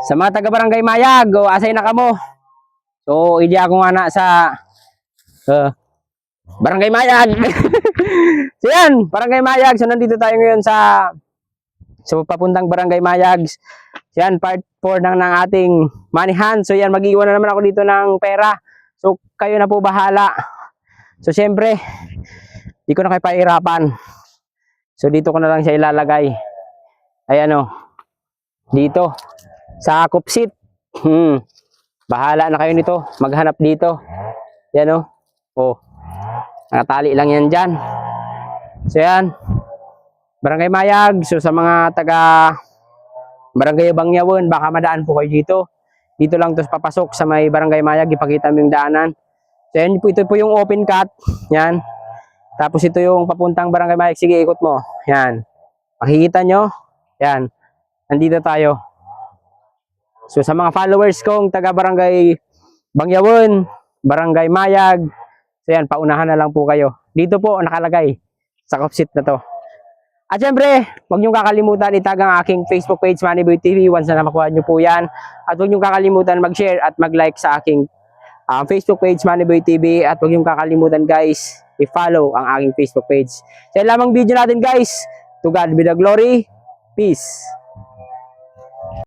Sa mga taga-barangay Mayag, o asay na kamo. So, hindi ako nga na sa Barangay Mayag. So yan, Barangay Mayag. So nandito tayo ngayon sa papuntang Barangay Mayag. So yan, part 4 ng ating manihan. So yan, mag-iwan na naman ako dito ng pera. So kayo na po bahala. So syempre, di ko na kayo pahirapan. So dito ko na lang siya ilalagay. Ayan o. Dito. Sa kupsit. Bahala na kayo nito. Maghanap dito. Yan o. Oh. Nakatali lang yan dyan. So yan. Barangay Mayag. So sa mga taga Barangay Bangyawon, baka madaan po kayo dito. Dito lang to papasok sa may Barangay Mayag. Ipakita mo yung daanan. So yan po, ito po yung open cut. Yan. Tapos ito yung papuntang Barangay Mayag. Sige, ikot mo. Yan. Makikita nyo. Yan. Nandito tayo. So sa mga followers kong taga Barangay Bangyawon, Barangay Mayag, so yan, paunahan na lang po kayo. Dito po nakalagay sa kupsit na to. At syempre, huwag niyong kakalimutan itag ang aking Facebook page, Mannyboy TV, once na makuha niyo po yan. At huwag niyong kakalimutan mag-share at mag-like sa aking Facebook page, Mannyboy TV. At huwag niyong kakalimutan guys, i-follow ang aking Facebook page. So yan lamang video natin guys. To God be the glory. Peace.